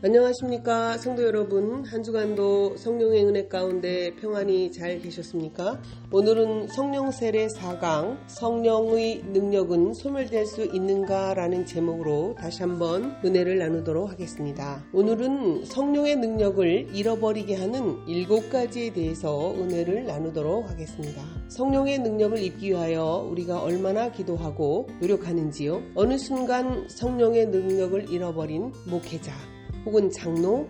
안녕하십니까 성도 여러분, 한 주간도 성령의 은혜 가운데 평안히 잘 계셨습니까? 오늘은 성령 세례 4강 성령의 능력은 소멸될 수 있는가 라는 제목으로 다시 한번 은혜를 나누도록 하겠습니다. 오늘은 성령의 능력을 잃어버리게 하는 7가지에 대해서 은혜를 나누도록 하겠습니다. 성령의 능력을 입기 위하여 우리가 얼마나 기도하고 노력하는지요? 어느 순간 성령의 능력을 잃어버린 목회자 혹은 장로,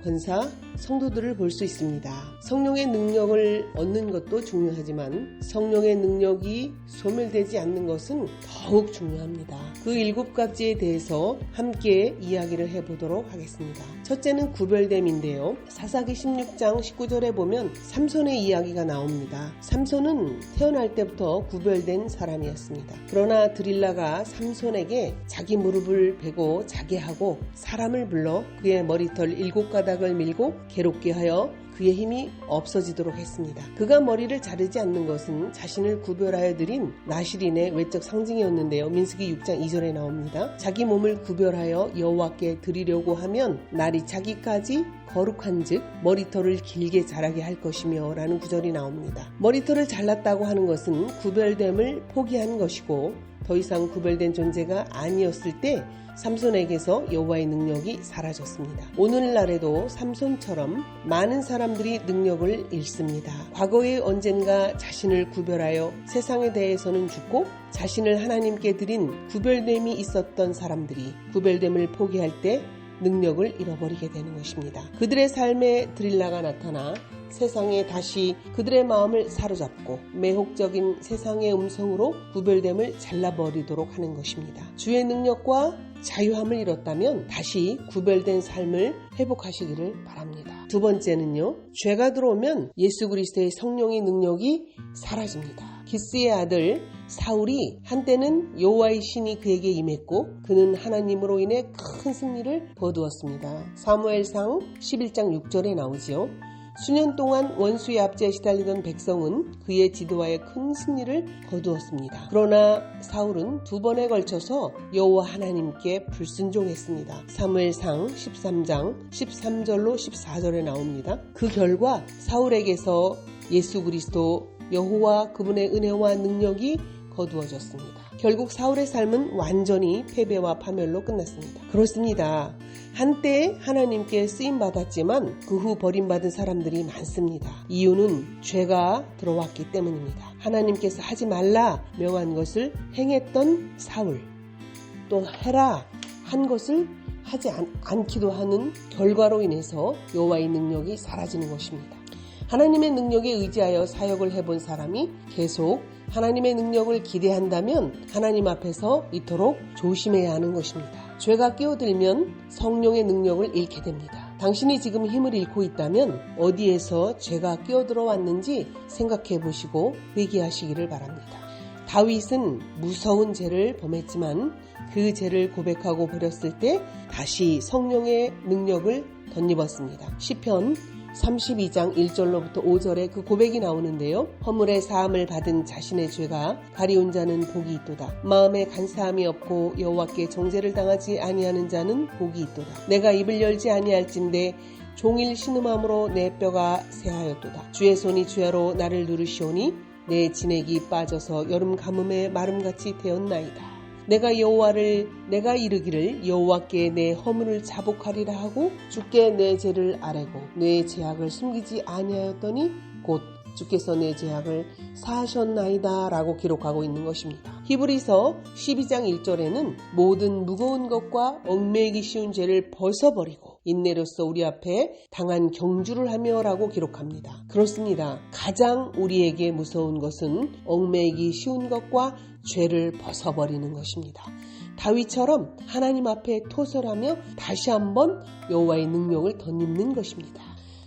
권사, 성도들을 볼 수 있습니다. 성령의 능력을 얻는 것도 중요하지만 성령의 능력이 소멸되지 않는 것은 더욱 중요합니다. 그 7가지에 대해서 함께 이야기를 해보도록 하겠습니다. 첫째는 구별됨인데요. 사사기 16장 19절에 보면 삼손의 이야기가 나옵니다. 삼손은 태어날 때부터 구별된 사람이었습니다. 그러나 드릴라가 삼손에게 자기 무릎을 베고 자게 하고 사람을 불러 그의 머리털 7가닥을 밀고 괴롭게 하여 그의 힘이 없어지도록 했습니다. 그가 머리를 자르지 않는 것은 자신을 구별하여 드린 나실인의 외적 상징이었는데요. 민수기 6장 2절에 나옵니다. 자기 몸을 구별하여 여호와께 드리려고 하면 날이 차기까지 거룩한 즉 머리털을 길게 자라게 할 것이며 라는 구절이 나옵니다. 머리털을 잘랐다고 하는 것은 구별됨을 포기한 것이고 더 이상 구별된 존재가 아니었을 때 삼손에게서 여호와의 능력이 사라졌습니다. 오늘날에도 삼손처럼 많은 사람들이 능력을 잃습니다. 과거에 언젠가 자신을 구별하여 세상에 대해서는 죽고 자신을 하나님께 드린 구별됨이 있었던 사람들이 구별됨을 포기할 때 능력을 잃어버리게 되는 것입니다. 그들의 삶에 드릴라가 나타나 세상에 다시 그들의 마음을 사로잡고 매혹적인 세상의 음성으로 구별됨을 잘라버리도록 하는 것입니다. 주의 능력과 자유함을 잃었다면 다시 구별된 삶을 회복하시기를 바랍니다. 두 번째는요, 죄가 들어오면 예수 그리스도의 성령의 능력이 사라집니다. 기스의 아들 사울이 한때는 여호와의 신이 그에게 임했고 그는 하나님으로 인해 큰 승리를 거두었습니다. 사무엘상 11장 6절에 나오지요. 수년 동안 원수의 압제에 시달리던 백성은 그의 지도하에 큰 승리를 거두었습니다. 그러나 사울은 2번에 걸쳐서 여호와 하나님께 불순종했습니다. 사무엘상 13장 13절로 14절에 나옵니다. 그 결과 사울에게서 예수 그리스도 여호와 그분의 은혜와 능력이 거두어졌습니다. 결국 사울의 삶은 완전히 패배와 파멸로 끝났습니다. 그렇습니다. 한때 하나님께 쓰임받았지만 그 후 버림받은 사람들이 많습니다. 이유는 죄가 들어왔기 때문입니다. 하나님께서 하지 말라 명한 것을 행했던 사울, 또 해라 한 것을 하지 않기도 하는 결과로 인해서 여호와의 능력이 사라지는 것입니다. 하나님의 능력에 의지하여 사역을 해본 사람이 계속 하나님의 능력을 기대한다면 하나님 앞에서 이토록 조심해야 하는 것입니다. 죄가 끼어들면 성령의 능력을 잃게 됩니다. 당신이 지금 힘을 잃고 있다면 어디에서 죄가 끼어들어 왔는지 생각해 보시고 회개하시기를 바랍니다. 다윗은 무서운 죄를 범했지만 그 죄를 고백하고 버렸을 때 다시 성령의 능력을 덧입었습니다. 시편 32장 1절로부터 5절에 그 고백이 나오는데요. 허물의 사함을 받은 자신의 죄가 가리운 자는 복이 있도다. 마음에 간사함이 없고 여호와께 정죄를 당하지 아니하는 자는 복이 있도다. 내가 입을 열지 아니할진대 종일 신음함으로 내 뼈가 쇠하였도다. 주의 손이 주야로 나를 누르시오니 내 진액이 빠져서 여름 가뭄에 마름같이 되었나이다. 내가 이르기를 여호와께 내 허물을 자복하리라 하고 주께 내 죄를 아뢰고 내 죄악을 숨기지 아니하였더니 곧 주께서 내 죄악을 사하셨나이다 라고 기록하고 있는 것입니다. 히브리서 12장 1절에는 모든 무거운 것과 얽매이기 쉬운 죄를 벗어버리고 인내로써 우리 앞에 당한 경주를 하며 라고 기록합니다. 그렇습니다. 가장 우리에게 무서운 것은 얽매이기 쉬운 것과 죄를 벗어버리는 것입니다. 다윗처럼 하나님 앞에 토설하며 다시 한번 여호와의 능력을 덧입는 것입니다.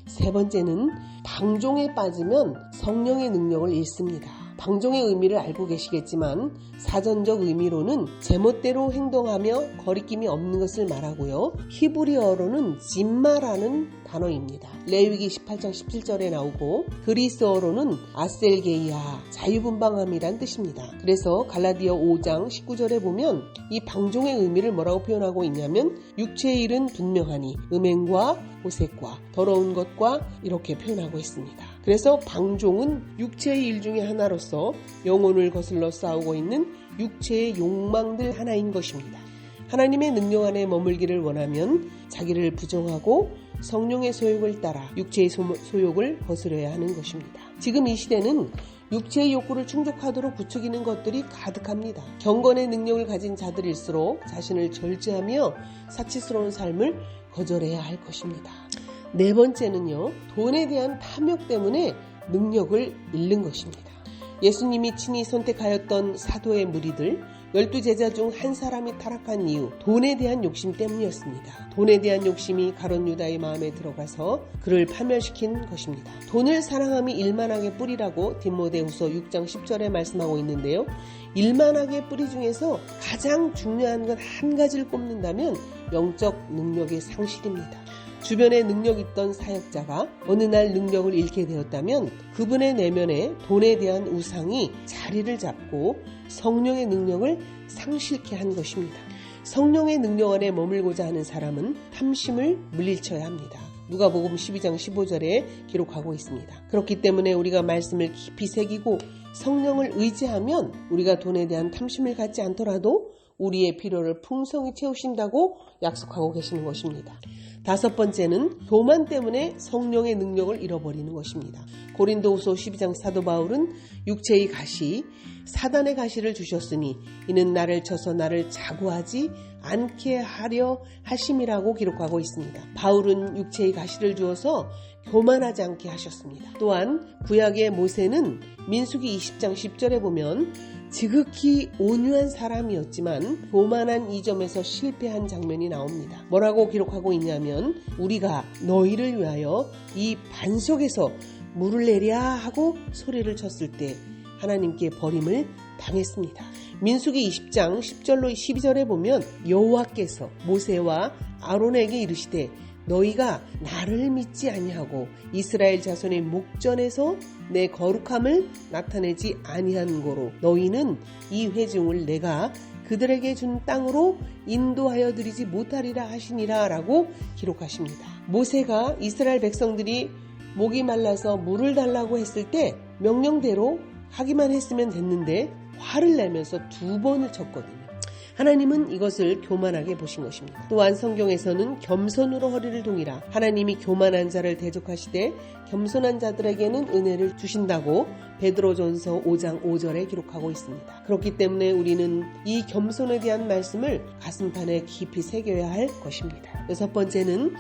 세 번째는 방종에 빠지면 성령의 능력을 잃습니다. 방종의 의미를 알고 계시겠지만 사전적 의미로는 제멋대로 행동하며 거리낌이 없는 것을 말하고요. 히브리어로는 짐마라는 단어입니다. 레위기 18장 17절에 나오고 그리스어로는 아셀게이아, 자유분방함이란 뜻입니다. 그래서 갈라디아 5장 19절에 보면 이 방종의 의미를 뭐라고 표현하고 있냐면 육체의 일은 분명하니 음행과 호색과 더러운 것과 이렇게 표현하고 있습니다. 그래서 방종은 육체의 일 중에 하나로서 영혼을 거슬러 싸우고 있는 육체의 욕망들 하나인 것입니다. 하나님의 능력 안에 머물기를 원하면 자기를 부정하고 성령의 소욕을 따라 육체의 소욕을 거스려야 하는 것입니다. 지금 이 시대는 육체의 욕구를 충족하도록 부추기는 것들이 가득합니다. 경건의 능력을 가진 자들일수록 자신을 절제하며 사치스러운 삶을 거절해야 할 것입니다. 네 번째는요, 돈에 대한 탐욕 때문에 능력을 잃는 것입니다. 예수님이 친히 선택하였던 사도의 무리들 12제자 중 한 사람이 타락한 이유, 돈에 대한 욕심 때문이었습니다. 돈에 대한 욕심이 가룟 유다의 마음에 들어가서 그를 파멸시킨 것입니다. 돈을 사랑함이 일만하게 뿌리라고 디모데후서 6장 10절에 말씀하고 있는데요. 일만하게 뿌리 중에서 가장 중요한 것 한 가지를 꼽는다면 영적 능력의 상실입니다. 주변에 능력 있던 사역자가 어느 날 능력을 잃게 되었다면 그분의 내면에 돈에 대한 우상이 자리를 잡고 성령의 능력을 상실케 한 것입니다. 성령의 능력 안에 머물고자 하는 사람은 탐심을 물리쳐야 합니다. 누가복음 12장 15절에 기록하고 있습니다. 그렇기 때문에 우리가 말씀을 깊이 새기고 성령을 의지하면 우리가 돈에 대한 탐심을 갖지 않더라도 우리의 필요를 풍성히 채우신다고 약속하고 계시는 것입니다. 다섯 번째는 교만 때문에 성령의 능력을 잃어버리는 것입니다. 고린도후서 12장 사도 바울은 육체의 가시, 사단의 가시를 주셨으니 이는 나를 쳐서 나를 자고하지 않게 하려 하심이라고 기록하고 있습니다. 바울은 육체의 가시를 주어서 교만하지 않게 하셨습니다. 또한 구약의 모세는 민수기 20장 10절에 보면 지극히 온유한 사람이었지만 교만한 이 점에서 실패한 장면이 나옵니다. 뭐라고 기록하고 있냐면 우리가 너희를 위하여 이 반석에서 물을 내랴 하고 소리를 쳤을 때 하나님께 버림을 당했습니다. 민수기 20장 10절로 12절에 보면 여호와께서 모세와 아론에게 이르시되 너희가 나를 믿지 아니하고 이스라엘 자손의 목전에서 내 거룩함을 나타내지 아니한 고로 너희는 이 회중을 내가 그들에게 준 땅으로 인도하여 드리지 못하리라 하시니라 라고 기록하십니다. 모세가 이스라엘 백성들이 목이 말라서 물을 달라고 했을 때 명령대로 하기만 했으면 됐는데 화를 내면서 2번을 쳤거든요. 하나님은 이것을 교만하게 보신 것입니다. 또한 성경에서는 겸손으로 허리를 동이라 하나님이 교만한 자를 대적하시되 겸손한 자들에게는 은혜를 주신다고 베드로전서 5장 5절에 기록하고 있습니다. 그렇기 때문에 우리는 이 겸손에 대한 말씀을 가슴판에 깊이 새겨야 할 것입니다. 여섯 번째는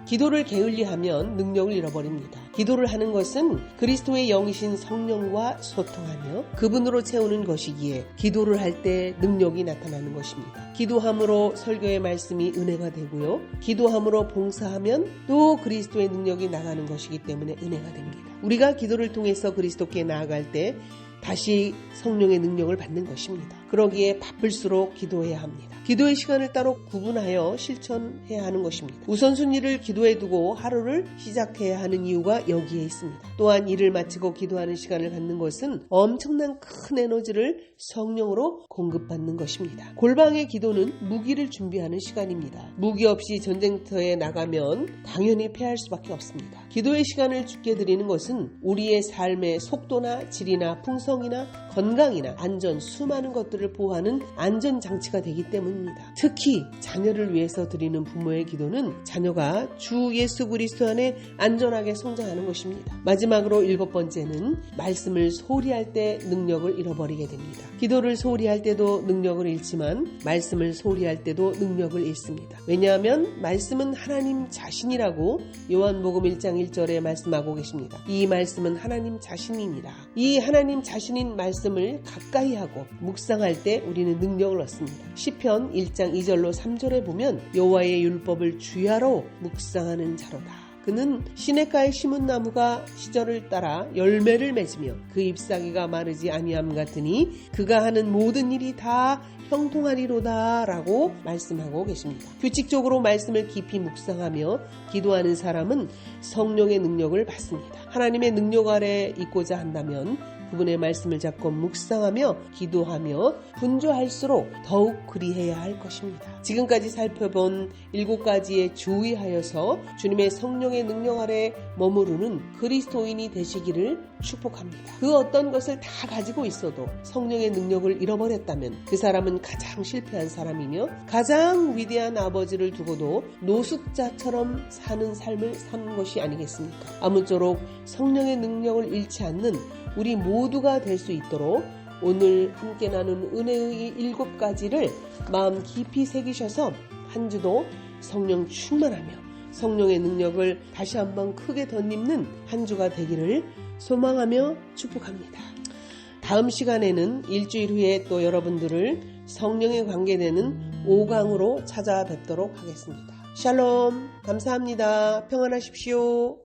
기도를 게을리하면 능력을 잃어버립니다. 기도를 하는 것은 그리스도의 영이신 성령과 소통하며 그분으로 채우는 것이기에 기도를 할 때 능력이 나타나는 것입니다. 기도함으로 설교의 말씀이 은혜가 되고요. 기도함으로 봉사하면 또 그리스도의 능력이 나가는 것이기 때문에 은혜가 됩니다. 우리가 기도를 통해서 그리스도께 나아갈 때 다시 성령의 능력을 받는 것입니다. 그러기에 바쁠수록 기도해야 합니다. 기도의 시간을 따로 구분하여 실천해야 하는 것입니다. 우선순위를 기도에 두고 하루를 시작해야 하는 이유가 여기에 있습니다. 또한 일을 마치고 기도하는 시간을 갖는 것은 엄청난 큰 에너지를 성령으로 공급받는 것입니다. 골방의 기도는 무기를 준비하는 시간입니다. 무기 없이 전쟁터에 나가면 당연히 패할 수밖에 없습니다. 기도의 시간을 주께 드리는 것은 우리의 삶의 속도나 질이나 풍성이나 건강이나 안전, 수많은 것들을 보호하는 안전장치가 되기 때문입니다. 특히 자녀를 위해서 드리는 부모의 기도는 자녀가 주 예수 그리스도 안에 안전하게 성장하는 것입니다. 마지막으로 7번째는 말씀을 소홀히 할 때 능력을 잃어버리게 됩니다. 기도를 소홀히 할 때도 능력을 잃지만 말씀을 소홀히 할 때도 능력을 잃습니다. 왜냐하면 말씀은 하나님 자신이라고 요한복음 1장 1절에 말씀하고 계십니다. 이 말씀은 하나님 자신이니라. 이 하나님 자신인 말씀을 가까이 하고 묵상할 때 우리는 능력을 얻습니다. 시편 1장 2절로 3절에 보면 여호와의 율법을 주야로 묵상하는 자로다. 그는 시냇가에 심은 나무가 시절을 따라 열매를 맺으며 그 잎사귀가 마르지 아니함 같으니 그가 하는 모든 일이 다 형통하리로다 라고 말씀하고 계십니다. 규칙적으로 말씀을 깊이 묵상하며 기도하는 사람은 성령의 능력을 받습니다. 하나님의 능력 아래 있고자 한다면 그분의 말씀을 잡고 묵상하며 기도하며 분주할수록 더욱 그리해야 할 것입니다. 지금까지 살펴본 7가지에 주의하여서 주님의 성령의 능력 아래 머무르는 그리스도인이 되시기를 축복합니다. 그 어떤 것을 다 가지고 있어도 성령의 능력을 잃어버렸다면 그 사람은 가장 실패한 사람이며 가장 위대한 아버지를 두고도 노숙자처럼 사는 삶을 사는 것이 아니겠습니까? 아무쪼록 성령의 능력을 잃지 않는 우리 모두가 될 수 있도록 오늘 함께 나눈 은혜의 7가지를 마음 깊이 새기셔서 한 주도 성령 충만하며 성령의 능력을 다시 한번 크게 덧입는 한 주가 되기를 소망하며 축복합니다. 다음 시간에는 일주일 후에 또 여러분들을 성령에 관계되는 5강으로 찾아뵙도록 하겠습니다. 샬롬, 감사합니다. 평안하십시오.